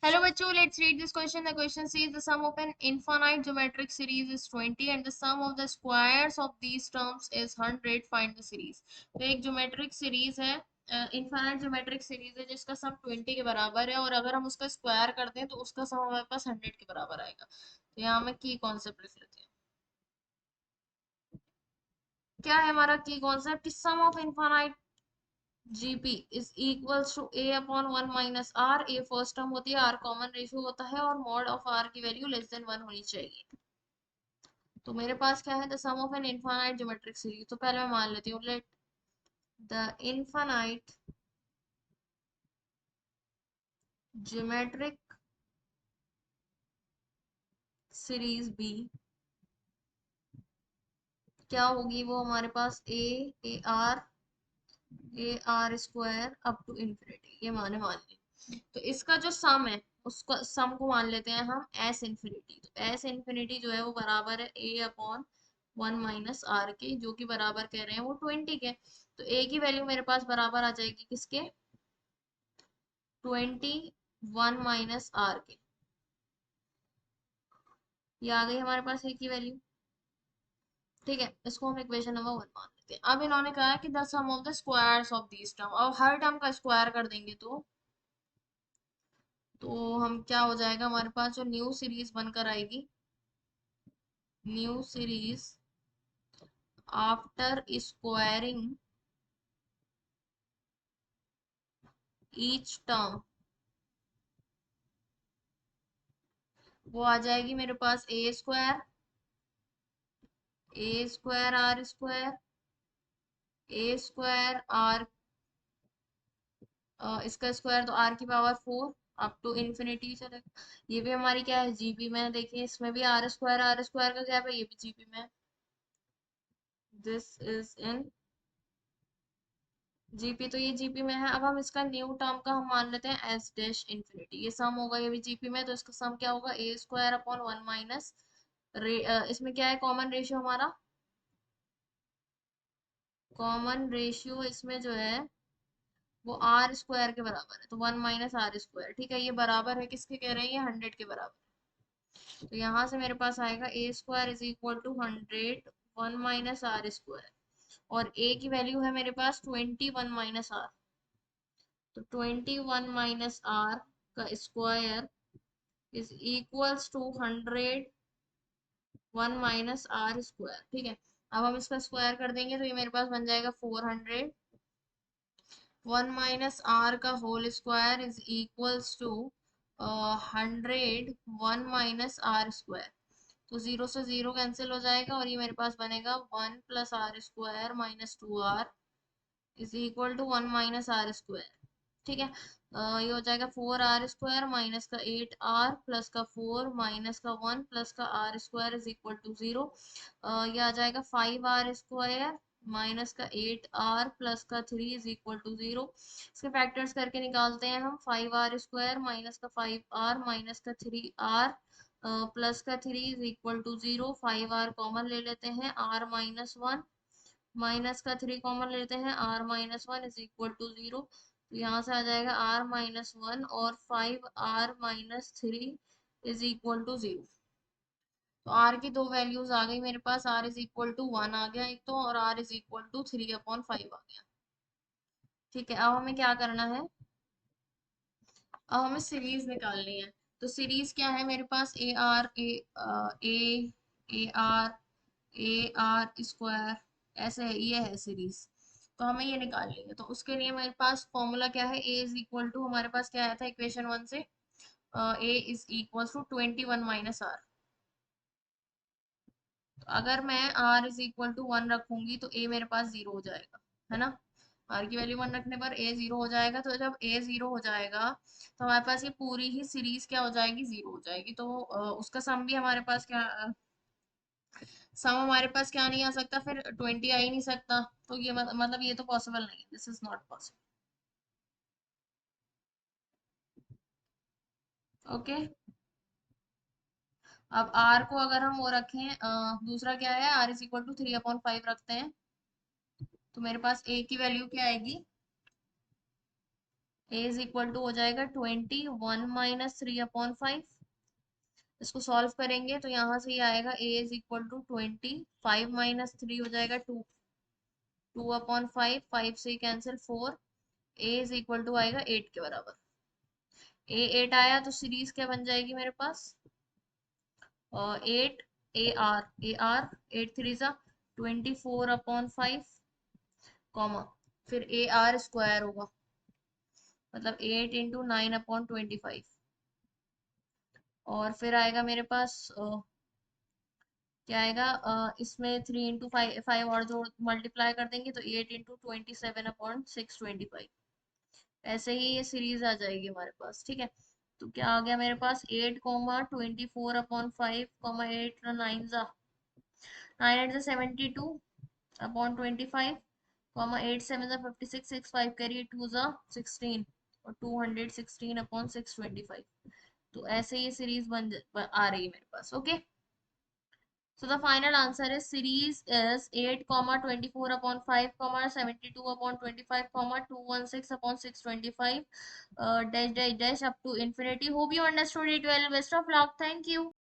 Hello बच्चों, let's read this question. The question says the sum of an infinite geometric series is 20 and the sum of the squares of these terms is 100. Find the series. तो एक geometric series है, infinite geometric series है जिसका सम 20 के बराबर है और अगर हम उसका स्क्वायर कर दें तो उसका सम हमारे पास 100 के बराबर आएगा। तो यहाँ में की कॉन्सेप्ट लिख लेते हैं। क्या है हमारा की concept? Sum of infinite GP is equals to a upon 1 minus R. A first term होती है, आर कॉमन रेशियो होता है और मॉड ऑफ आर की वैल्यू लेस देन 1 होनी चाहिए। तो मेरे पास क्या है? The sum of an infinite geometric series. तो पहले मैं मान लेती हूँ, let the infinite geometric series be क्या होगी? वो हमारे पास A are square up to infinity, ये मान ली। तो इसका जो सम है उसका सम को मान लेते हैं हम एस इंफिनिटी। तो एस इंफिनिटी जो है वो बराबर है ए अपॉन 1 माइनस आर के, जो कि बराबर कह रहे हैं वो 20 के। तो ए की वैल्यू मेरे पास बराबर आ जाएगी किसके? 21 माइनस आर के। ये आ गई हमारे पास ए की वैल्यू। ठीक है, इसको हम इक्वेशन नंबर 1 मान लेते हैं। अब इन्होंने कहा है कि the sum of the squares of these term, और हर टर्म का स्क्वायर कर देंगे तो हम क्या हो जाएगा? हमारे पास जो न्यू सीरीज बनकर आएगी, new series after squaring each term, वो आ जाएगी मेरे पास a square r square, a square r, इसका स्क्वायर तो आर की पावर 4 अप टू इंफिनिटी चलेगा। ये भी हमारी क्या है? जीपी में है। देखिए इसमें भी आर स्क्वायर का गैप है, ये भी जीपी में है। दिस इज इन जीपी, तो ये जीपी में है। अब हम इसका न्यू टर्म का हम मान लेते हैं एस डैश इंफिनिटी। ये सम होगा, ये भी जीपी में, तो इसका सम क्या होगा? ए स्क्वायर अपॉन 1 माइनस इसमें क्या है कॉमन रेशियो हमारा? कॉमन रेशियो इसमें जो है वो आर स्क्वायर के बराबर है, तो 1 माइनस आर स्क्वायर। ठीक है, ये बराबर है किसके कह रहे हैं? ये 100 के बराबर। तो यहाँ से मेरे पास आएगा a square is equal to 100 1 minus are square, और ए की वैल्यू है मेरे पास 21 माइनस आर। तो 21 माइनस आर का square is equals to 100 1 minus are square. ठीक है, अब हम इसका स्क्वायर कर देंगे तो ये मेरे पास बन जाएगा 400 1 माइनस आर का whole square is equals to 100 1 minus are square. तो जीरो से जीरो कैंसिल हो जाएगा और ये मेरे पास बनेगा 1 plus r square minus 2 r is equal to 1 minus are square. ठीक है, ये हो जाएगा 4 आर स्क्वायर माइनस का 8 आर प्लस का 4 माइनस का 1 प्लस का R square is equal to 0। ये आ जाएगा 5 आर स्क्वायर माइनस का 8 आर प्लस का 3 इज इक्वल टू 0। इसके फैक्टर्स करके निकालते हैं हम। 5 आर स्क्वायर माइनस का 5 आर माइनस का 3 आर प्लस का 3 is equal to 0। 5 R common ले लेते हैं, आर माइनस 1 माइनस का 3 कॉमन लेते हैं, R minus 1 is equal to 0। तो यहाँ से आ जाएगा आर माइनस 1 और 5 R minus 3 is equal to 0। तो आर की दो वैल्यूज आ गई मेरे पास, आर इज इक्वल टू 1 आ गया एक तो, और आर इज इक्वल टू 3/5 आ गया। ठीक है, अब हमें क्या करना है? अब हमें सीरीज निकालनी है। तो सीरीज क्या है मेरे पास? A a r a are square, ऐसे है, ये है सीरीज। तो हमें ये निकालनी है, तो उसके लिए मेरे पास फॉर्मूला क्या है? ए इज इक्वल टू, हमारे पास क्या आया था इक्वेशन 1 से? A is equal to 21 minus are. तो अगर मैं आर इज इक्वल टू 1 रखूंगी तो ए मेरे पास 0 हो जाएगा, है ना? आर की वैल्यू 1 रखने पर ए 0 हो जाएगा। तो जब ए 0 हो जाएगा तो हमारे पास ये पूरी ही सीरीज क्या हो जाएगी? 0 हो जाएगी। तो उसका सम भी हमारे पास क्या, सम हमारे पास क्या नहीं आ सकता? फिर 20 आ ही नहीं सकता। तो ये मतलब ये तो पॉसिबल नहीं है, this is not possible. Okay, अब आर को अगर हम वो रखें, दूसरा क्या है? आर इज इक्वल टू 3/5 रखते हैं, तो मेरे पास ए की वैल्यू क्या आएगी? ए इज इक्वल टू हो जाएगा 20 1 - 3/5। इसको सॉल्व करेंगे तो यहाँ से ये आएगा ए इज इक्वल टू 20, 5 - 3 हो जाएगा 2, 2/5, 5 से cancel 4, A is equal to आएगा 8 के बराबर। ए 8 आया तो सीरीज क्या बन जाएगी मेरे पास, 8 ए आर 8 3 24/5, कॉमा फिर ए आर स्क्वायर होगा, मतलब 8 × 9/25, और फिर आएगा मेरे पास क्या आएगा, इसमें 3 × 5 और जो मल्टीप्लाई कर देंगे तो 8 × 27/625। ऐसे ही ये सीरीज आ जाएगी हमारे पास, ठीक है। तो क्या आ गया मेरे पास, 8, 24/5, 8 9 जा 72/25, 8 7 56, 6 5 कैरी 2 जा 16, और 216/625। तो ऐसे ये सीरीज आ रही है मेरे पास, okay. So the final answer is series is 8, 24/5, 72/25, 216/625, dash dash dash up to infinity. Hope you understood it well. Best of luck. Thank you.